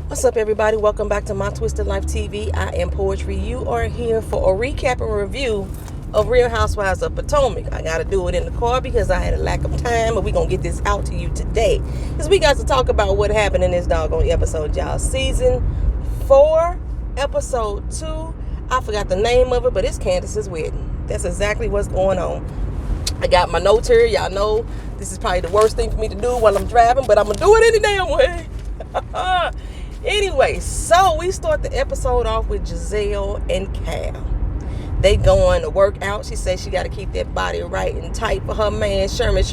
What's up, everybody? Welcome back to My Twisted Life TV. I am Poetry. You are here for a recap and review of Real Housewives of Potomac. I got to do it in the car because I had a lack of time, but we're going to get this out to you today because we got to talk about what happened in this doggone episode, y'all. Season 4, episode 2. I forgot the name of it, but it's Candace's wedding. That's exactly what's going on. I got my notes here. Y'all know this is probably the worst thing for me to do while I'm driving, but I'm going to do it any damn way. Anyway, so we start the episode off with Giselle and Cal. They going to work out. She says she got to keep that body right and tight for her man, Sherman.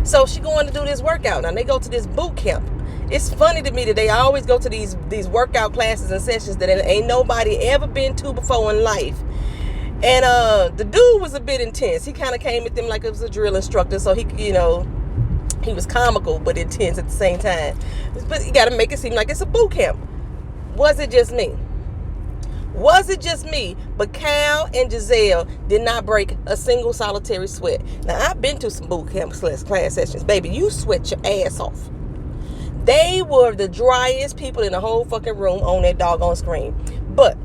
So she going to do this workout. Now, they go to this boot camp. It's funny to me that they always go to these workout classes and sessions that ain't nobody ever been to before in life. And the dude was a bit intense. He kind of came at them like it was a drill instructor, so he was comical but intense at the same time. But you got to make it seem like it's a boot camp. Was it just me? But Cal and Giselle did not break a single solitary sweat. Now, I've been to some boot camp class sessions. Baby, you sweat your ass off. They were the driest people in the whole fucking room on that doggone screen. But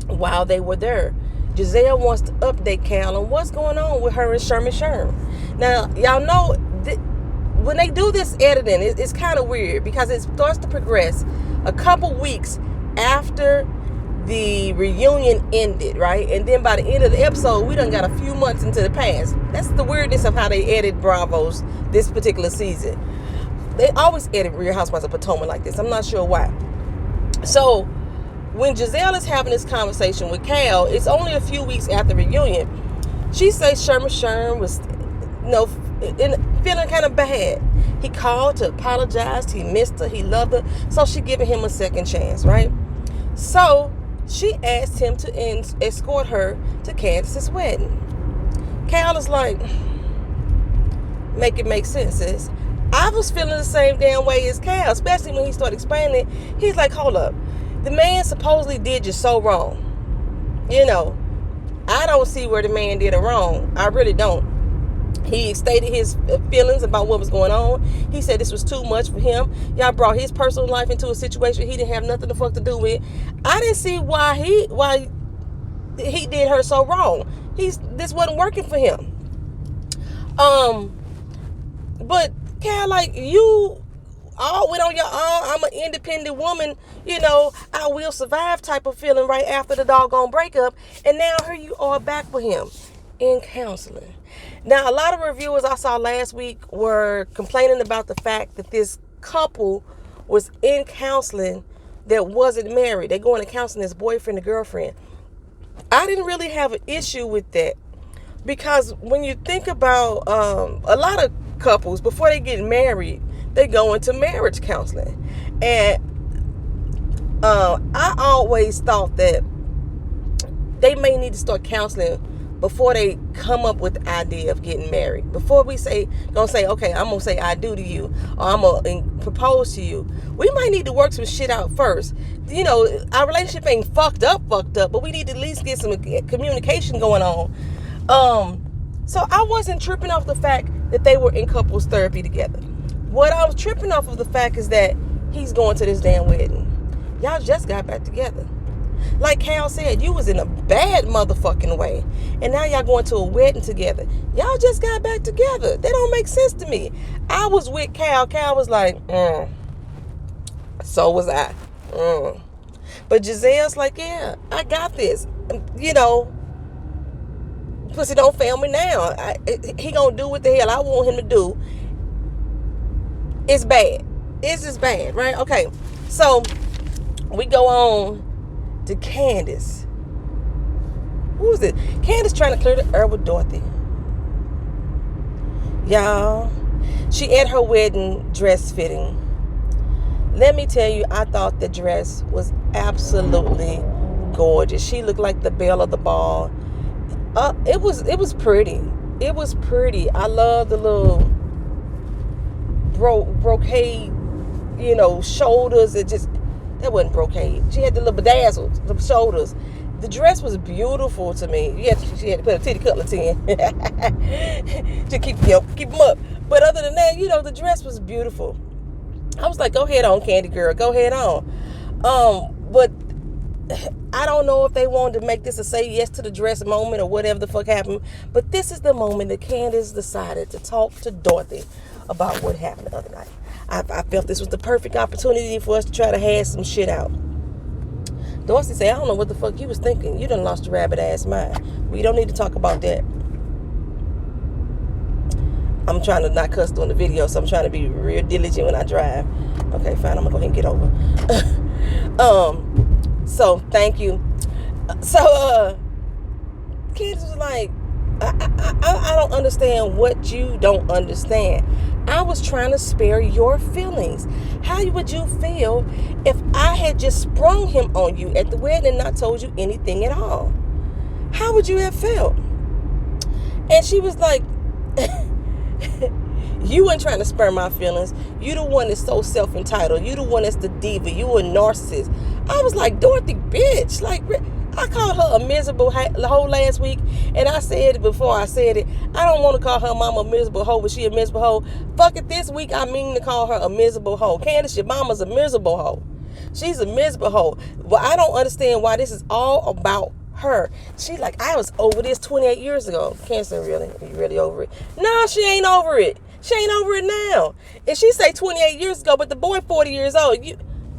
while they were there, Giselle wants to update Cal on what's going on with her and Sherman. Now, y'all know when they do this editing, it's kind of weird because it starts to progress a couple weeks after the reunion ended, right? And then by the end of the episode, we done got a few months into the past. That's the weirdness of how they edit Bravo's this particular season. They always edit Real Housewives of Potomac like this. I'm not sure why. So when Giselle is having this conversation with Cal, it's only a few weeks after the reunion. She says Sherman was, feeling kind of bad. He called to apologize. He missed her. He loved her. So she giving him a second chance, right? So she asked him to escort her to Candace's wedding. Cal is like, make it make sense, sis. I was feeling the same damn way as Cal, especially when he started explaining it. He's like, hold up. The man supposedly did you so wrong. I don't see where the man did it wrong. I really don't. He stated his feelings about what was going on. He said this was too much for him. Y'all brought his personal life into a situation he didn't have nothing to fuck to do with. I didn't see why he did her so wrong. This wasn't working for him. But Cal, like, you all went on your own. I'm an independent woman, I will survive type of feeling right after the doggone breakup. And now here you are back with him in counseling. Now, a lot of reviewers I saw last week were complaining about the fact that this couple was in counseling that wasn't married. They're going to counseling as boyfriend and girlfriend. I didn't really have an issue with that because when you think about a lot of couples, before they get married, they go into marriage counseling. And I always thought that they may need to start counseling before they come up with the idea of getting married. Before we gonna say, okay, I'm gonna say I do to you, or I'm gonna propose to you, we might need to work some shit out first. Our relationship ain't fucked up, but we need to at least get some communication going on. So I wasn't tripping off the fact that they were in couples therapy together. What I was tripping off of the fact is that he's going to this damn wedding. Y'all just got back together. Like Cal said, you was in a bad motherfucking way. And now y'all going to a wedding together. Y'all just got back together. That don't make sense to me. I was with Cal. Cal was like, So was I. But Giselle's like, yeah, I got this. Pussy don't fail me now. He gonna do what the hell I want him to do. It's bad. It's just bad, right? Okay. So we go on to Candace. Who is it? Candace trying to clear the air with Dorothy. Y'all, she at her wedding dress fitting. Let me tell you, I thought the dress was absolutely gorgeous. She looked like the belle of the ball. It was pretty. It was pretty. I love the little brocade, shoulders. That wasn't brocade. She had the little bedazzled, the shoulders. The dress was beautiful to me. She had to put a titty cutlets in to keep them up. But other than that, the dress was beautiful. I was like, go ahead on, Candy Girl, go ahead on. But I don't know if they wanted to make this a say yes to the dress moment or whatever the fuck happened. But this is the moment that Candace decided to talk to Dorothy about what happened the other night. I felt this was the perfect opportunity for us to try to hash some shit out. Dorothy said, I don't know what the fuck you was thinking. You done lost your rabbit ass mind. We don't need to talk about that. I'm trying to not cuss on the video, so I'm trying to be real diligent when I drive. Okay, fine. I'm gonna go ahead and get over. So thank you. So kids was like, I don't understand what you don't understand. I was trying to spare your feelings. How would you feel if I had just sprung him on you at the wedding and not told you anything at all? How would you have felt? And she was like, you weren't trying to spur my feelings. You the one that's so self-entitled. You the one that's the diva. You a narcissist. I was like, Dorothy, bitch. Like, I called her a miserable hoe last week, and I said it before I said it. I don't want to call her mama a miserable hoe, but she a miserable hoe. Fuck it, this week I mean to call her a miserable hoe. Candace, your mama's a miserable hoe. She's a miserable hoe. Well, I don't understand why this is all about her. She like, I was over this 28 years ago. Cancer, really? Are you really over it? No, she ain't over it. She ain't over it now. And she say 28 years ago, but the boy 40 years old.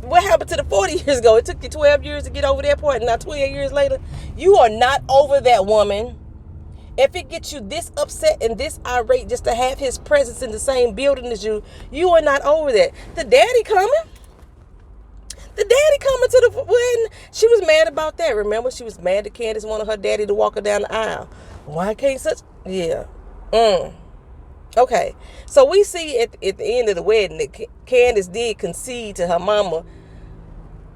What happened to the 40 years ago? It took you 12 years to get over that point, and now 28 years later, you are not over that, woman. If it gets you this upset and this irate just to have his presence in the same building as you, you are not over that. The daddy coming. The daddy coming to the wedding. She was mad about that. Remember, she was mad that Candace wanted her daddy to walk her down the aisle. Why can't such? Yeah. Okay. So we see at the end of the wedding that Candace did concede to her mama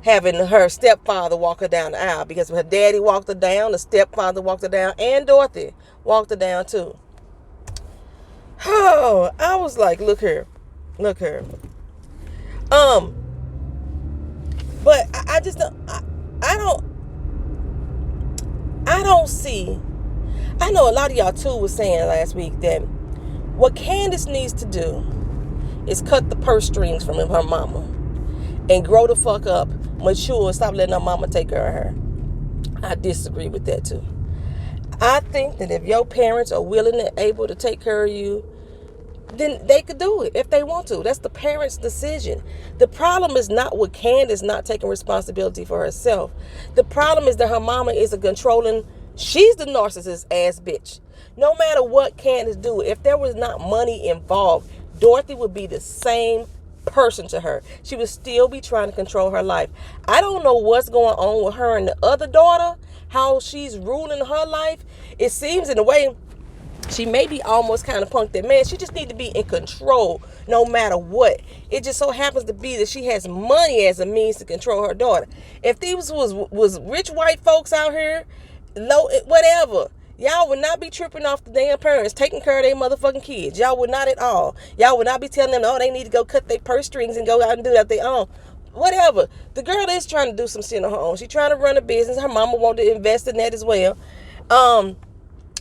having her stepfather walk her down the aisle, because when her daddy walked her down, the stepfather walked her down, and Dorothy walked her down too. Oh, I was like, look here. But I just don't. I don't see. I know a lot of y'all too was saying last week that what Candace needs to do is cut the purse strings from her mama and grow the fuck up, mature, stop letting her mama take care of her. I disagree with that too. I think that if your parents are willing and able to take care of you, then they could do it if they want to. That's the parents' decision. The problem is not with Candace not taking responsibility for herself. The problem is that her mama is a controlling, she's the narcissist ass bitch. No matter what Candace do, if there was not money involved, Dorothy would be the same person to her. She would still be trying to control her life. I don't know what's going on with her and the other daughter, how she's ruling her life. It seems in a way she may be almost kind of punked that, man, she just need to be in control no matter what. It just so happens to be that she has money as a means to control her daughter. If these was rich white folks out here, low, whatever, y'all would not be tripping off the damn parents taking care of their motherfucking kids. Y'all would not at all. Y'all would not be telling them, oh, they need to go cut their purse strings and go out and do that their own. Whatever. The girl is trying to do some shit on her own. She's trying to run a business. Her mama wanted to invest in that as well.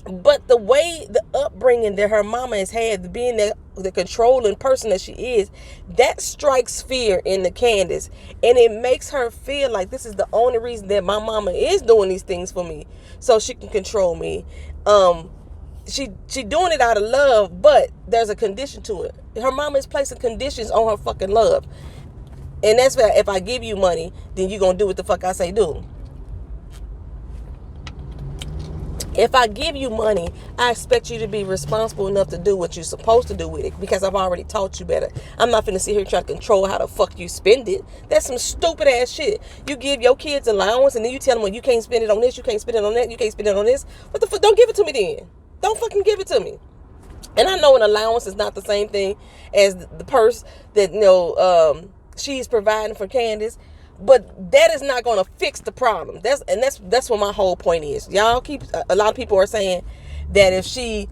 But the way, the upbringing that her mama has had, being the controlling person that she is, that strikes fear in the Candace. And it makes her feel like this is the only reason that my mama is doing these things for me, so she can control me. She doing it out of love, but there's a condition to it. Her mama is placing conditions on her fucking love. And that's why if I give you money, then you gonna do what the fuck I say do. If I give you money, I expect you to be responsible enough to do what you're supposed to do with it, because I've already taught you better. I'm not finna sit here trying to control how the fuck you spend it. That's some stupid ass shit. You give your kids allowance and then you tell them, well, you can't spend it on this, you can't spend it on that, you can't spend it on this. What the fuck? Don't give it to me then. Don't fucking give it to me. And I know an allowance is not the same thing as the purse that, she's providing for Candace. But that is not going to fix the problem. That's what my whole point is. Y'all a lot of people are saying that if she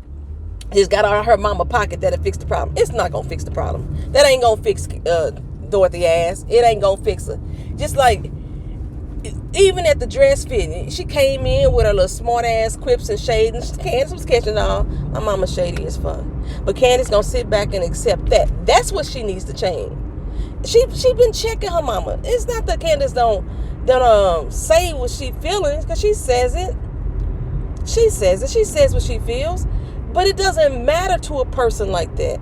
just got out of her mama pocket, that'll fix the problem. It's not going to fix the problem. That ain't going to fix Dorothy ass. It ain't going to fix her. Just like, even at the dress fitting, she came in with her little smart ass quips and shades. Candace was catching it all. My mama's shady as fuck. But Candace going to sit back and accept that. That's what she needs to change. She been checking her mama. It's not that Candace don't say what she feeling, because she says it. She says it. She says what she feels. But it doesn't matter to a person like that.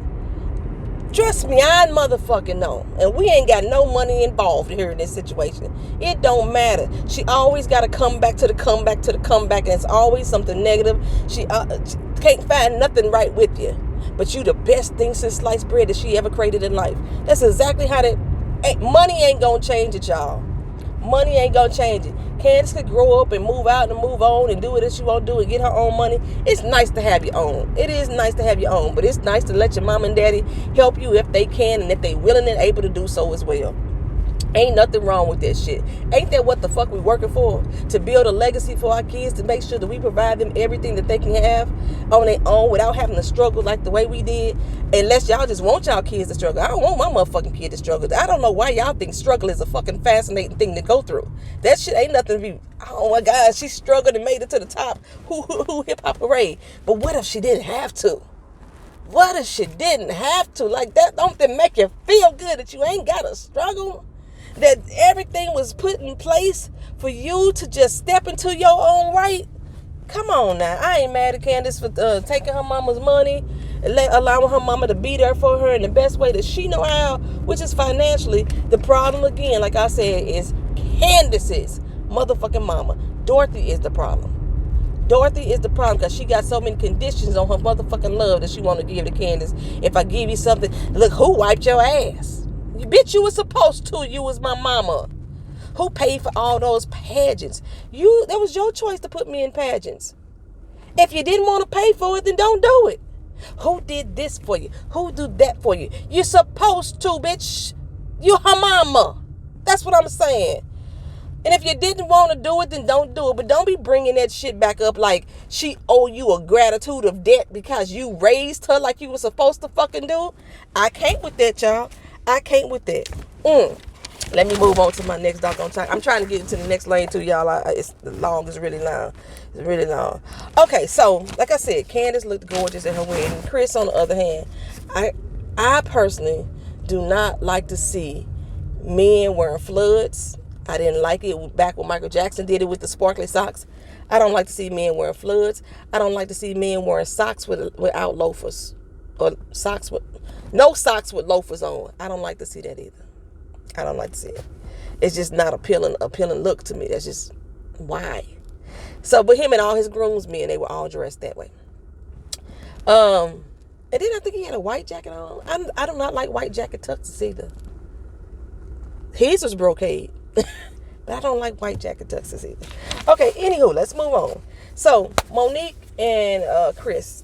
Trust me, I motherfucking know. And we ain't got no money involved here in this situation. It don't matter. She always got to come back to the comeback to the comeback. And it's always something negative. She can't find nothing right with you. But you the best thing since sliced bread that she ever created in life. That's exactly how that... Money ain't going to change it, y'all. Money ain't going to change it. Candace could grow up and move out and move on and do what she want to do and get her own money. It's nice to have your own. It is nice to have your own. But it's nice to let your mom and daddy help you if they can and if they willing and able to do so as well. Ain't nothing wrong with that shit. Ain't that what the fuck we working for? To build a legacy for our kids, to make sure that we provide them everything that they can have on their own without having to struggle like the way we did. Unless y'all just want y'all kids to struggle. I don't want my motherfucking kid to struggle. I don't know why y'all think struggle is a fucking fascinating thing to go through. That shit ain't nothing to be, oh my God, she struggled and made it to the top. Who hip hop parade. But what if she didn't have to? What if she didn't have to? Like that, don't that make you feel good that you ain't gotta struggle? That everything was put in place for you to just step into your own right? Come on now. I ain't mad at Candace for taking her mama's money and allowing her mama to be there for her in the best way that she know how, which is financially. The problem, again, like I said, is Candace's motherfucking mama. Dorothy is the problem. Dorothy is the problem because she got so many conditions on her motherfucking love that she want to give to Candace. If I give you something, look, who wiped your ass? You bitch, you was supposed to. You was my mama. Who paid for all those pageants? That was your choice to put me in pageants. If you didn't want to pay for it, then don't do it. Who did this for you? Who did that for you? You're supposed to, bitch. You her mama. That's what I'm saying. And if you didn't want to do it, then don't do it. But don't be bringing that shit back up like she owe you a gratitude of debt because you raised her like you were supposed to fucking do. I can't with that, y'all. I can't with that. Let me move on to my next doggone time. I'm trying to get into the next lane too, y'all. It's long. It's really long. It's really long. Okay, so like I said, Candace looked gorgeous at her wedding. Chris, on the other hand, I personally do not like to see men wearing floods. I didn't like it back when Michael Jackson did it with the sparkly socks. I don't like to see men wearing floods. I don't like to see men wearing socks without loafers, or socks with no socks with loafers on. I don't like to see that either. I don't like to see it. It's just not appealing look to me. That's just why. So, but him and all his groomsmen, they were all dressed that way. And then I think he had a white jacket on. I do not like white jacket tuxes either. His was brocade. But I don't like white jacket tuxes either. Okay, anywho, let's move on. So, Monique and Chris,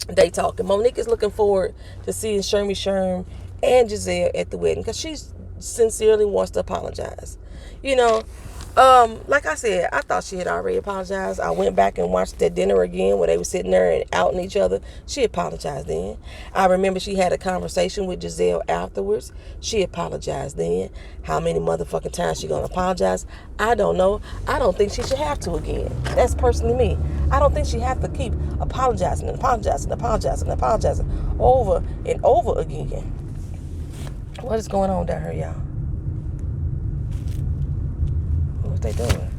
they talking. Monique is looking forward to seeing Shermy Sherm and Giselle at the wedding because she sincerely wants to apologize. You know, like I said, I thought she had already apologized. I went back and watched that dinner again where they were sitting there and outing each other. She apologized then. I remember she had a conversation with Giselle afterwards. She apologized then. How many motherfucking times she gonna apologize? I don't know. I don't think she should have to again. That's personally me. I don't think she have to keep apologizing and apologizing and apologizing and apologizing over and over again. What is going on down here, y'all? What they doing?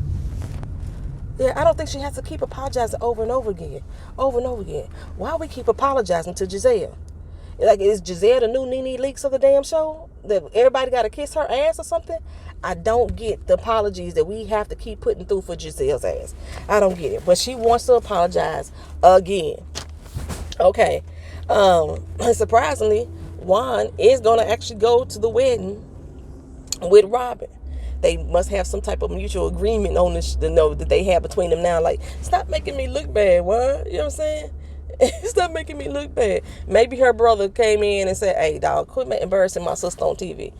Yeah, I don't think she has to keep apologizing over and over again. Over and over again. Why we keep apologizing to Giselle? Like, is Giselle the new Nene Leakes of the damn show? That everybody got to kiss her ass or something? I don't get the apologies that we have to keep putting through for Giselle's ass. I don't get it. But she wants to apologize again. Okay. Surprisingly, Juan is going to actually go to the wedding with Robin. They must have some type of mutual agreement on this, to know that they have between them now. Like, stop making me look bad, Juan. You know what I'm saying? Stop making me look bad. Maybe her brother came in and said, hey, dog, quit embarrassing my sister on TV.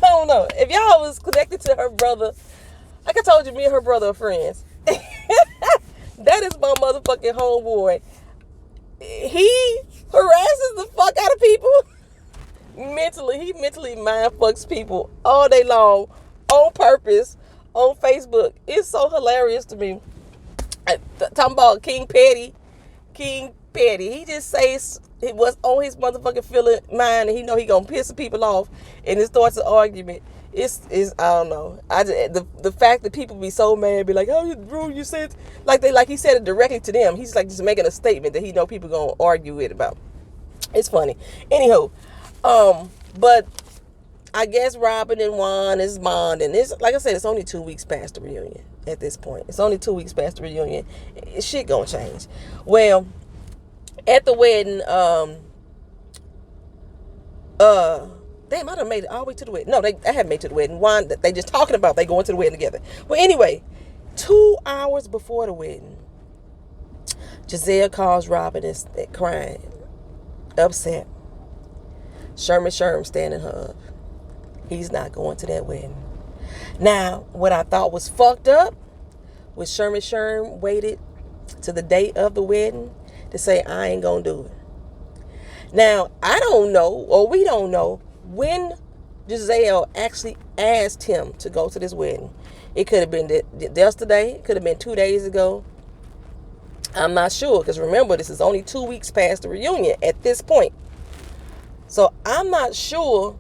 I don't know. If y'all was connected to her brother, like I told you, me and her brother are friends. That is my motherfucking homeboy. He harasses the fuck out of people. He mentally mind fucks people all day long on purpose on Facebook. It's so hilarious to me. Talking about King Petty. He just says it was on his motherfucking feeling mind, and he know he gonna piss people off, and it starts an argument. It's I don't know. The fact that people be so mad, be like, "Oh, you said," like he said it directly to them. He's like just making a statement that he know people gonna argue it about. It's funny. Anyhow, but I guess Robin and Juan is bonding. It's like I said, it's only 2 weeks past the reunion at this point. It's only 2 weeks past the reunion. Shit gonna change. Well, at the wedding, they might have made it all the way to the wedding. No, they haven't made it to the wedding. Juan, they just talking about they going to the wedding together. Well, anyway, 2 hours before the wedding, Giselle calls Robin and crying, upset. Sherman standing her up. He's not going to that wedding. Now, what I thought was fucked up was Sherman waited to the day of the wedding to say, I ain't gonna do it. Now, I don't know, or we don't know, when Giselle actually asked him to go to this wedding. It could have been yesterday. It could have been 2 days ago. I'm not sure, because remember, this is only 2 weeks past the reunion at this point. So I'm not sure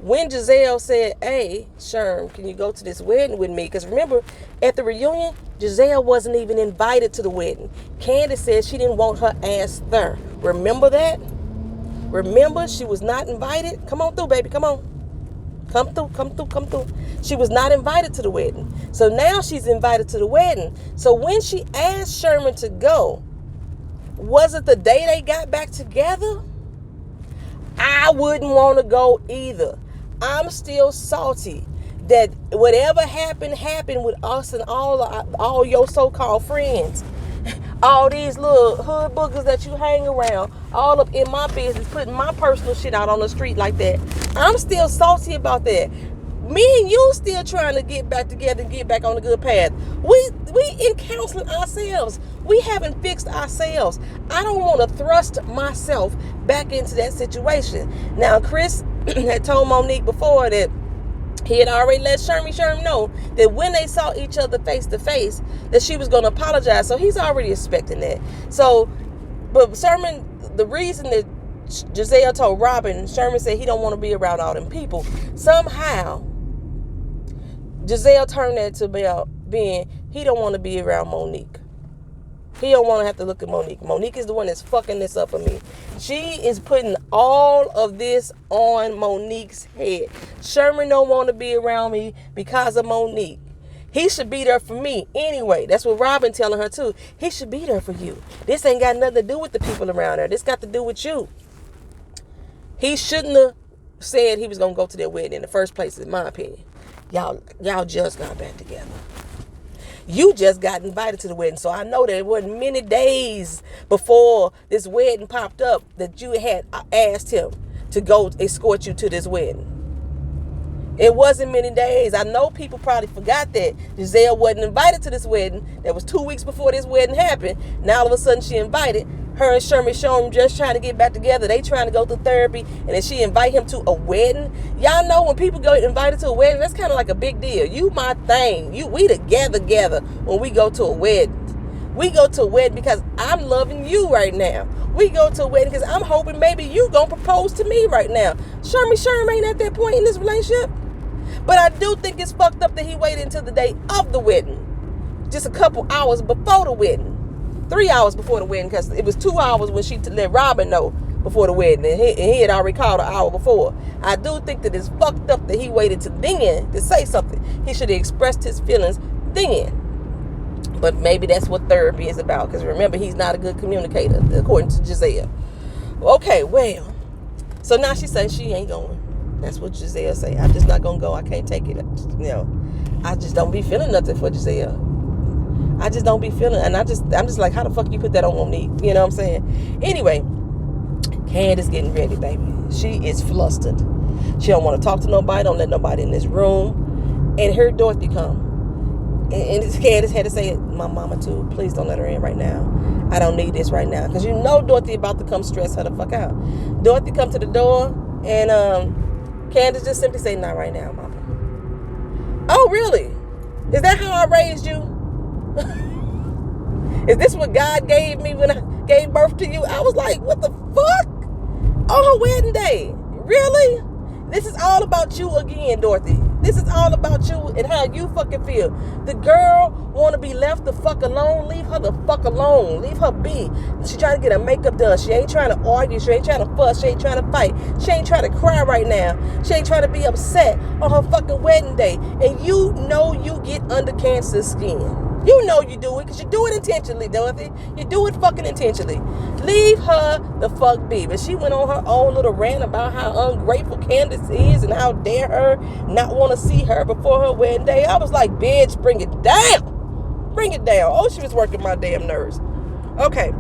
when Giselle said, hey, Sherm, can you go to this wedding with me? Because remember, at the reunion, Giselle wasn't even invited to the wedding. Candace said she didn't want her ass there. Remember that? Remember, she was not invited. Come on through, baby. Come on. Come through. She was not invited to the wedding. So now she's invited to the wedding. So when she asked Sherman to go, was it the day they got back together? I wouldn't want to go either. I'm still salty that whatever happened with us and all your so-called friends. All these little hood boogers that you hang around, all up in my business, putting my personal shit out on the street like that. I'm still salty about that. Me and you still trying to get back together and get back on the good path. We in counseling ourselves. We haven't fixed ourselves. I don't want to thrust myself back into that situation. Now, Chris had told Monique before that he had already let Sherm know that when they saw each other face to face, that she was going to apologize. So he's already expecting that. So, but Sherman, the reason that Giselle told Robin, Sherman said he don't want to be around all them people. Somehow, Giselle turned that to being he don't want to be around Monique. He don't want to have to look at Monique. Monique is the one that's fucking this up for me. She is putting all of this on Monique's head. Sherman don't want to be around me because of Monique. He should be there for me anyway. That's what Robin telling her too. He should be there for you. This ain't got nothing to do with the people around her. This got to do with you. He shouldn't have said he was going to go to their wedding in the first place, in my opinion. Y'all just got back together. You just got invited to the wedding. So I know that it wasn't many days before this wedding popped up that you had asked him to go escort you to this wedding. It wasn't many days. I know people probably forgot that Giselle wasn't invited to this wedding. That was 2 weeks before this wedding happened. Now all of a sudden she invited. Her and Sherman just trying to get back together. They trying to go through therapy, and then she invite him to a wedding. Y'all know when people go invited to a wedding, that's kind of like a big deal. You my thing. We together when we go to a wedding. We go to a wedding because I'm loving you right now. We go to a wedding because I'm hoping maybe you gonna propose to me right now. Sherman ain't at that point in this relationship. But I do think it's fucked up that he waited until the day of the wedding. Just a couple hours before the wedding. 3 hours before the wedding, because it was 2 hours when she let Robin know before the wedding, and he had already called an hour before. I do think that it's fucked up that he waited to then to say something. He should have expressed his feelings then. But maybe that's what therapy is about, because remember, he's not a good communicator, according to Giselle. Okay, well, so now she says she ain't going. That's what Giselle say. I'm just not gonna go. I can't take it. I just don't be feeling nothing for Giselle. I just don't be feeling, and I'm just like, how the fuck you put that on Monique? You know what I'm saying? Anyway, Candace getting ready, baby. She is flustered. She don't want to talk to nobody. Don't let nobody in this room. And her Dorothy come, and Candace had to say, my mama too. Please don't let her in right now. I don't need this right now, because you know Dorothy about to come stress her the fuck out. Dorothy come to the door, and Candace just simply say, not right now, mama. Oh, really? Is that how I raised you? Is this what God gave me when I gave birth to you? I was like, what the fuck? On her wedding day. Really? This is all about you again, Dorothy. This is all about you and how you fucking feel. The girl want to be left the fuck alone. Leave her the fuck alone. Leave her be. She trying to get her makeup done. She ain't trying to argue. She ain't trying to fuss. She ain't trying to fight. She ain't trying to cry right now. She ain't trying to be upset on her fucking wedding day. And you know you get under Cancer's skin. You know you do it because you do it intentionally, Dorothy. You do it fucking intentionally. Leave her the fuck be. But she went on her own little rant about how ungrateful Candace is and how dare her not want to see her before her wedding day. I was like, bitch, bring it down. Bring it down. Oh, she was working my damn nerves. Okay.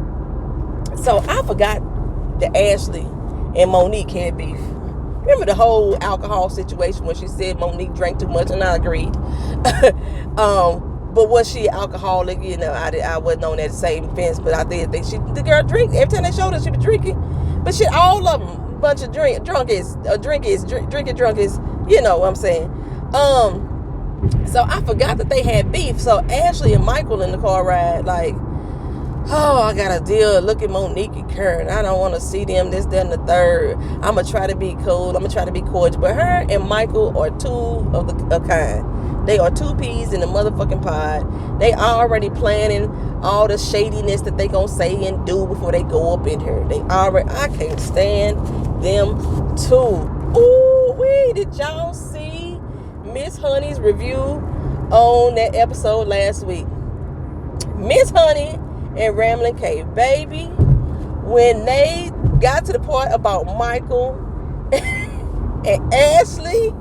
So I forgot that Ashley and Monique had beef. Remember the whole alcohol situation when she said Monique drank too much, and I agreed. But was she alcoholic? You know, I wasn't on that same fence, but I did think the girl drink. Every time they showed her, she was drinking. But shit, all of them, bunch of drinking drunkies, you know what I'm saying. So I forgot that they had beef. So Ashley and Michael in the car ride, like, oh, I got to deal. Look at Monique and Karen. I don't want to see them, this, that, and the third. I'm going to try to be cool. I'm going to try to be cordial. But her and Michael are two of the kind. They are two peas in the motherfucking pod. They already planning all the shadiness that they gonna say and do before they go up in here. I can't stand them too. Ooh, did y'all see Miss Honey's review on that episode last week? Miss Honey and Ramblin' K, baby, when they got to the part about Michael and Ashley,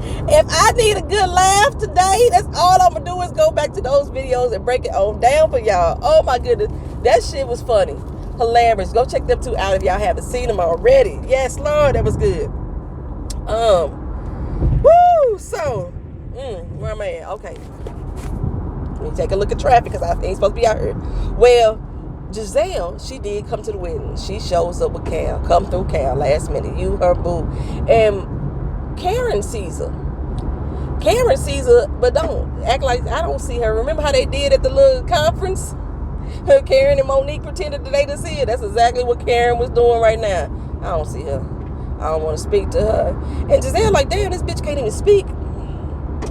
if I need a good laugh today, that's all I'm going to do is go back to those videos and break it on down for y'all. Oh my goodness. That shit was funny. Hilarious. Go check them two out if y'all haven't seen them already. Yes, Lord, that was good. Woo! So, where am I at? Okay. Let me take a look at traffic because I ain't supposed to be out here. Well, Giselle, she did come to the wedding. She shows up with Cal. Come through Cal last minute. You, her, boo. And Karen sees her, but don't act like I don't see her. Remember how they did at the little conference? Karen and Monique pretended that they didn't see her. That's exactly what Karen was doing right now. I don't see her. I don't want to speak to her. And Giselle like, damn, this bitch can't even speak.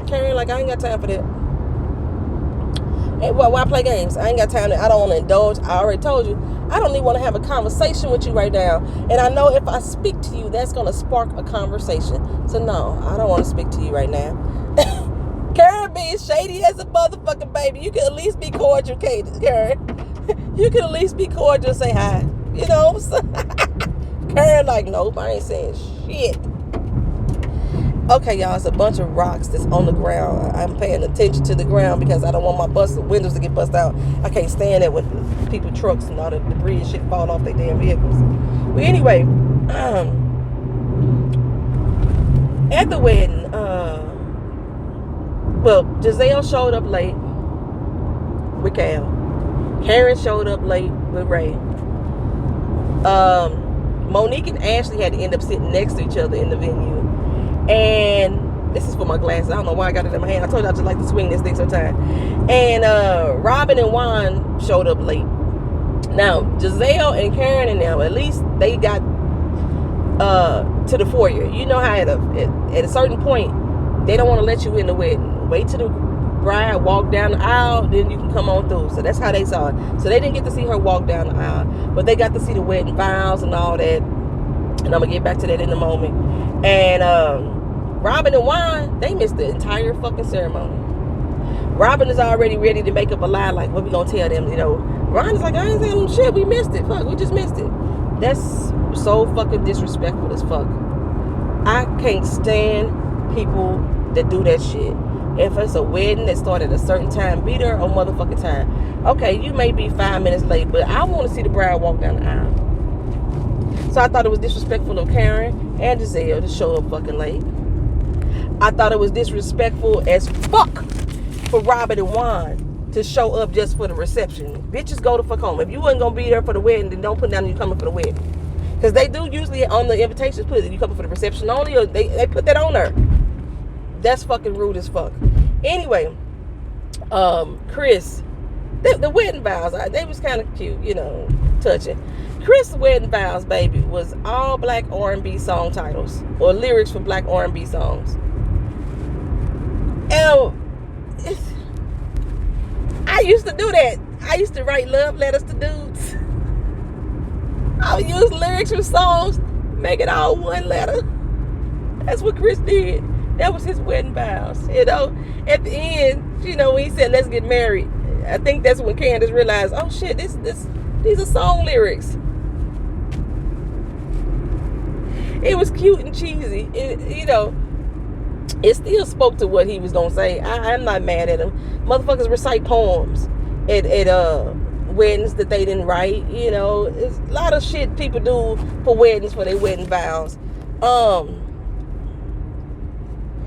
Karen like, I ain't got time for that. Hey, why play games? I ain't got time. I don't want to indulge. I already told you. I don't even want to have a conversation with you right now. And I know if I speak to you, that's going to spark a conversation. So no, I don't want to speak to you right now. Karen being shady as a motherfucking baby. You can at least be cordial, Karen. You can at least be cordial and say hi. You know what I'm saying? Karen like, nope, I ain't saying shit. Okay, y'all, it's a bunch of rocks that's on the ground. I'm paying attention to the ground because I don't want my windows to get busted out. I can't stand that when people, trucks and all the debris and shit fall off their damn vehicles. But anyway, at the wedding, Giselle showed up late with Cal. Karen showed up late with Ray. Monique and Ashley had to end up sitting next to each other in the venue. And this is for my glasses. I don't know why I got it in my hand. I told you I just like to swing this thing sometimes. And Robin and Juan showed up late. Now, Giselle and Karen and them, at least they got to the foyer. You know how at a certain point, they don't want to let you in the wedding. Wait till the bride walk down the aisle, then you can come on through. So that's how they saw it. So they didn't get to see her walk down the aisle. But they got to see the wedding vows and all that. And I'm going to get back to that in a moment. And Robin and Juan, they missed the entire fucking ceremony. Robin is already ready to make up a lie, like, what we gonna tell them, you know. Ron is like, I ain't telling them shit, we missed it. Fuck, we just missed it. That's so fucking disrespectful as fuck. I can't stand people that do that shit. If it's a wedding that started at a certain time, be there on motherfucking time. Okay, you may be 5 minutes late, but I want to see the bride walk down the aisle. So I thought it was disrespectful of Karen and Giselle to show up fucking late. I thought it was disrespectful as fuck for Robert and Juan to show up just for the reception. Bitches, go the fuck home. If you wasn't going to be there for the wedding, then don't put down you coming for the wedding. Because they do usually on the invitations put it, you coming for the reception only, or they put that on there. That's fucking rude as fuck. Anyway, Chris, the wedding vows, they was kind of cute, you know, touching. Chris' wedding vows, baby, was all black R&B song titles or lyrics for black R&B songs. And I used to do that. I used to write love letters to dudes. I would use lyrics from songs, make it all one letter. That's what Chris did. That was his wedding vows. You know, at the end, you know, when he said, "Let's get married," I think that's when Candace realized, oh shit, these are song lyrics. It was cute and cheesy. You know, it still spoke to what he was gonna say. I'm not mad at him. Motherfuckers recite poems at weddings that they didn't write. You know, it's a lot of shit people do for weddings for their wedding vows.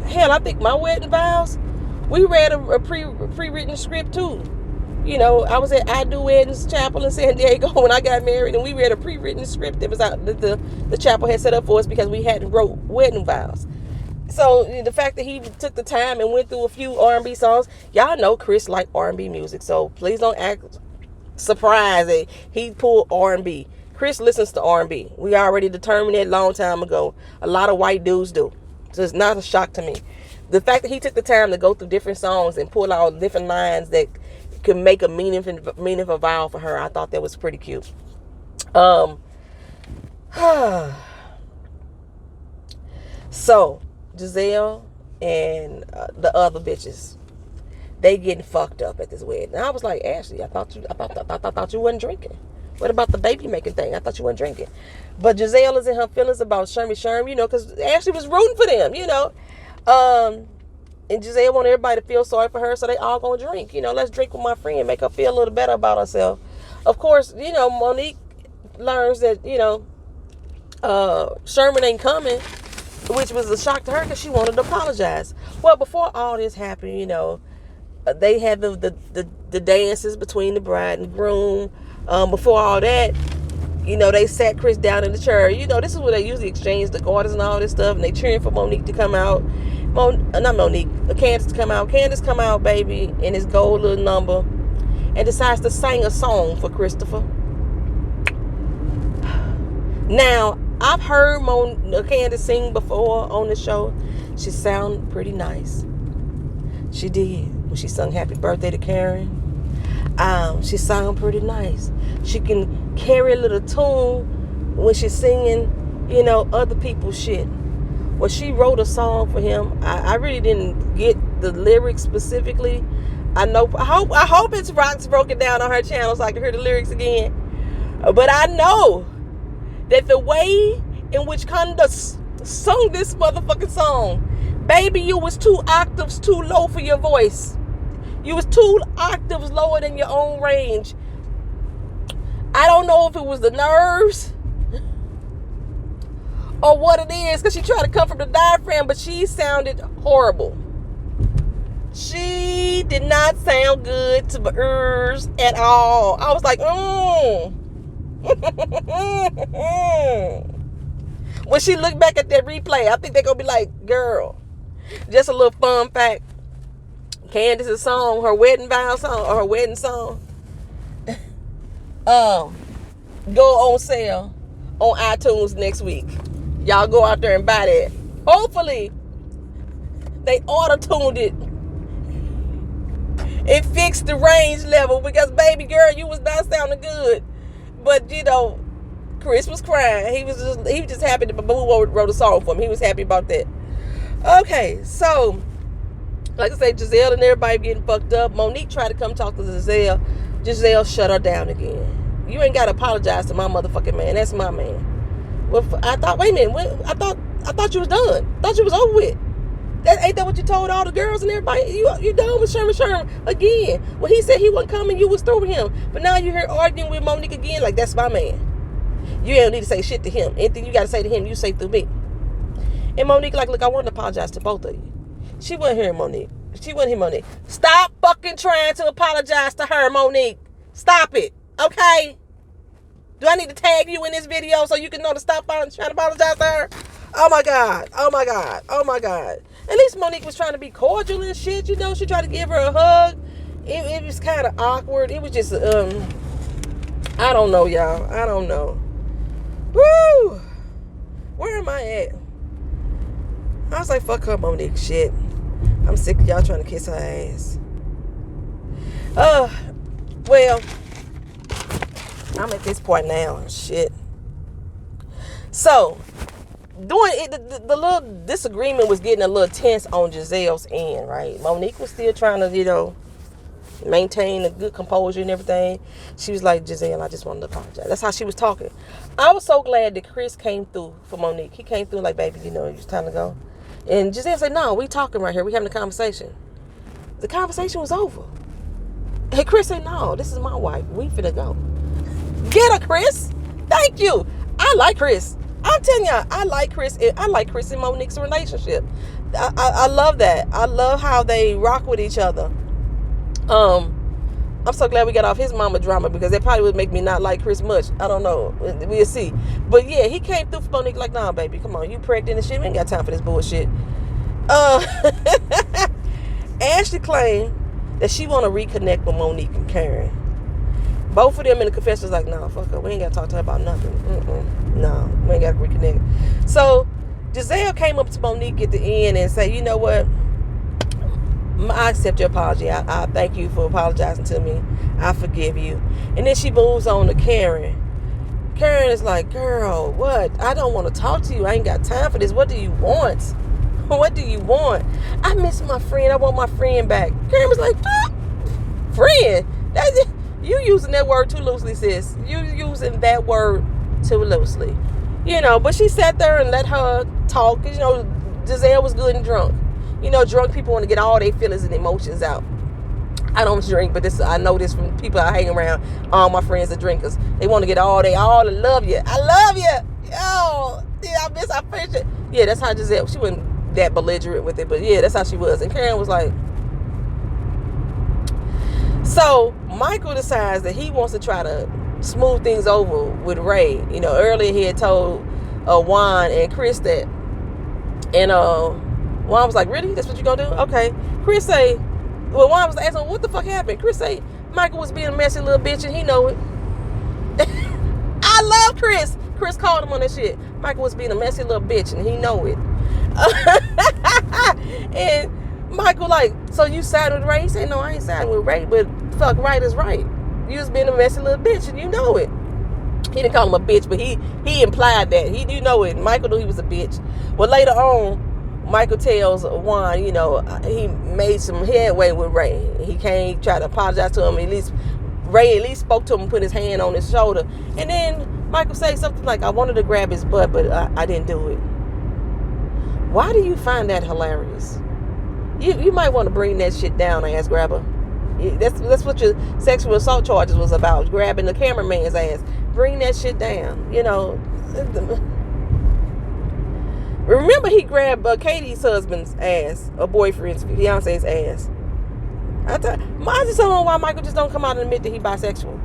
Hell, I think my wedding vows, we read a pre-written script too. You know, I was at I Do Weddings Chapel in San Diego when I got married, and we read a pre-written script that was out that the chapel had set up for us because we hadn't wrote wedding vows. So the fact that he took the time and went through a few R&B songs, y'all know Chris liked R&B music, so please don't act surprised that he pulled R&B. Chris listens to R&B. We already determined that a long time ago. A lot of white dudes do. So it's not a shock to me. The fact that he took the time to go through different songs and pull out different lines that could make a meaningful vow for her, I thought that was pretty cute. So Giselle and the other bitches, they getting fucked up at this wedding. And I was like, Ashley, I thought you wasn't drinking. What about the baby making thing? I thought you weren't drinking. But Giselle is in her feelings about Sherm, you know, because Ashley was rooting for them, you know. And Giselle wanted everybody to feel sorry for her, so they all gonna drink. You know, let's drink with my friend, make her feel a little better about herself. Of course, you know, Monique learns that, you know, Sherman ain't coming, which was a shock to her because she wanted to apologize. Well, before all this happened, you know, they had the dances between the bride and groom. Before all that, you know, they sat Chris down in the chair. You know, this is where they usually exchange the garters and all this stuff, and they cheering for Monique to come out. Candace to come out. Candace come out, baby, in his gold little number, and decides to sing a song for Christopher. Now, I've heard Candace sing before on the show. She sounded pretty nice. She did. When she sung Happy Birthday to Karen, she sounded pretty nice. She can carry a little tune when she's singing, you know, other people's shit. Well, she wrote a song for him. I really didn't get the lyrics specifically. I hope it's rocks broken down on her channel so I can hear the lyrics again. But I know that the way in which Candace sung this motherfucking song, baby, you was 2 octaves too low for your voice. You was 2 octaves lower than your own range. I don't know if it was the nerves or what it is, because she tried to come from the diaphragm, but she sounded horrible. She did not sound good to my ears at all. I was like, When she looked back at that replay, I think they're going to be like, girl, just a little fun fact. Candace's song, her wedding vow song, or her wedding song, go on sale on iTunes next week. Y'all go out there and buy that. Hopefully, they auto-tuned it. It fixed the range level because, baby girl, you was not sounding good. But, you know, Chris was crying. He was just happy that Babu wrote a song for him. He was happy about that. Okay, so, like I say, Giselle and everybody getting fucked up. Monique tried to come talk to Giselle. Giselle shut her down again. You ain't got to apologize to my motherfucking man. That's my man. Well, I thought, wait a minute. I thought you was done. I thought you was over with. Ain't that what you told all the girls and everybody? You done with Sherman again. When he said he wasn't coming, you was through with him. But now you're here arguing with Monique again like that's my man. You don't need to say shit to him. Anything you got to say to him, you say through me. And Monique like, look, I want to apologize to both of you. She wasn't hearing Monique. Stop fucking trying to apologize to her, Monique. Stop it. Okay? Do I need to tag you in this video so you can know to stop trying to apologize to her? Oh my God. At least Monique was trying to be cordial and shit. You know, she tried to give her a hug. It was kind of awkward. It was just, I don't know, y'all. I don't know. Woo! Where am I at? I was like, fuck her, Monique. Shit. I'm sick of y'all trying to kiss her ass. Well, I'm at this point now. Shit. So, doing it, the little disagreement was getting a little tense on Giselle's end, right? Monique was still trying to, maintain a good composure and everything. She was like, Giselle, I just wanted to apologize. That's how she was talking. I was so glad that Chris came through for Monique. He came through like, baby, it's time to go. And Giselle said, no, we talking right here. We having a conversation. The conversation was over. Hey, Chris said, no, this is my wife. We finna go. Get her, Chris. Thank you. I like Chris. I'm telling y'all, I like Chris. I like Chris and Monique's relationship. I love that. I love how they rock with each other. I'm so glad we got off his mama drama, because that probably would make me not like Chris much. I don't know. We'll see. But yeah, he came through for Monique like, nah, baby, come on. You pregnant and shit. We ain't got time for this bullshit. Ashley claimed that she want to reconnect with Monique and Karen. Both of them in the confession was like, no, fuck her. We ain't got to talk to her about nothing. No, we ain't got to reconnect. So Giselle came up to Monique at the end and said, you know what? I accept your apology. I thank you for apologizing to me. I forgive you. And then she moves on to Karen. Karen is like, girl, what? I don't want to talk to you. I ain't got time for this. What do you want? What do you want? I miss my friend. I want my friend back. Karen was like, friend? That's it. You using that word too loosely, sis. You using that word too loosely. But she sat there and let her talk. Giselle was good and drunk. Drunk people want to get all their feelings and emotions out. I don't drink, but I know this from people I hang around. All my friends are drinkers. They want to get all love you. I love you. Oh, yeah, I miss our friendship. Yeah, that's how Giselle, she wasn't that belligerent with it, but yeah, that's how she was. And Karen was like, so Michael decides that he wants to try to smooth things over with Ray. Earlier he had told Juan and Chris that, and Juan was like, really? That's what you gonna do? Okay. Chris say, well, Juan was asking, what the fuck happened? Chris say, Michael was being a messy little bitch and he know it. I love Chris. Chris called him on that shit. Michael was being a messy little bitch and he know it. And Michael like, so you siding with Ray? He said, no, I ain't siding with Ray, but fuck, right is right. You was being a messy little bitch and you know it. He didn't call him a bitch, but he implied that. He do know it. Michael knew he was a bitch. Well, later on, Michael tells Juan, he made some headway with Ray. He came, tried to apologize to him. Ray at least spoke to him and put his hand on his shoulder. And then Michael said something like, I wanted to grab his butt, but I didn't do it. Why do you find that hilarious? You might want to bring that shit down, ass grabber. That's what your sexual assault charges was about, grabbing the cameraman's ass. Bring that shit down, Remember he grabbed Katie's husband's ass, or boyfriend's, fiance's ass. I just don't know why Michael just don't come out and admit that he bisexual.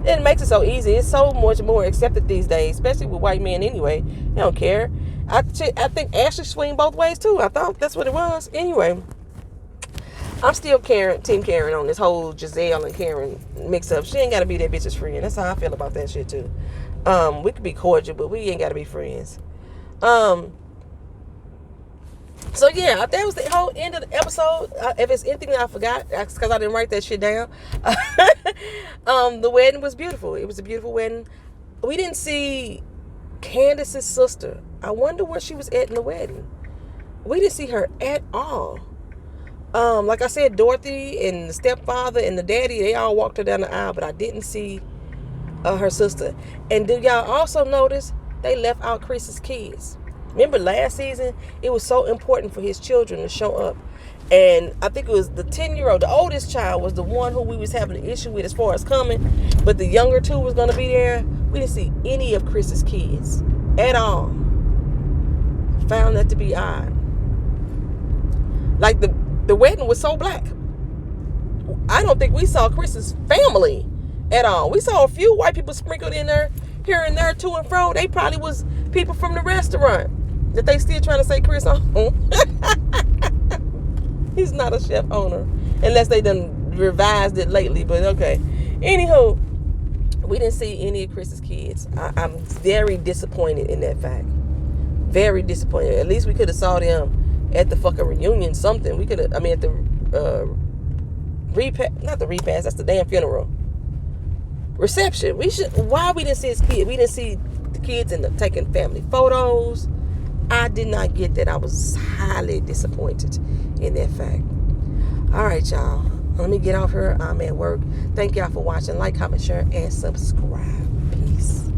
It makes it so easy. It's so much more accepted these days, especially with white men anyway. They don't care. I think Ashley swing both ways too. I thought that's what it was. Anyway, I'm still Team Karen on this whole Giselle and Karen mix up. She ain't got to be that bitch's friend. That's how I feel about that shit too. We could be cordial, but we ain't got to be friends. So yeah, that was the whole end of the episode. If it's anything that I forgot, that's because I didn't write that shit down. The wedding was beautiful. It was a beautiful wedding. We didn't see Candace's sister. I wonder where she was at in the wedding. We didn't see her at all. Like I said, Dorothy and the stepfather and the daddy, they all walked her down the aisle, but I didn't see her sister. And do y'all also notice they left out Chris's kids? Remember last season, it was so important for his children to show up. And I think it was the 10-year-old, the oldest child was the one who we was having an issue with as far as coming. But the younger two was going to be there. We didn't see any of Chris's kids at all. Found that to be odd. Like the wedding was so black. I don't think we saw Chris's family at all. We saw a few white people sprinkled in there, here and there, to and fro. They probably was people from the restaurant that they still trying to say Chris own. He's not a chef owner, unless they done revised it lately, but okay. Anywho, We didn't see any of Chris's kids. I'm very disappointed in that fact. Very disappointed. At least we could have saw them at the fucking reunion. Something we could have. I mean, at the not the repast. That's the damn funeral reception. We should. Why we didn't see his kid? We didn't see the kids in the taking family photos. I did not get that. I was highly disappointed in that fact. All right, y'all. Let me get off here. I'm at work. Thank y'all for watching. Like, comment, share, and subscribe. Peace.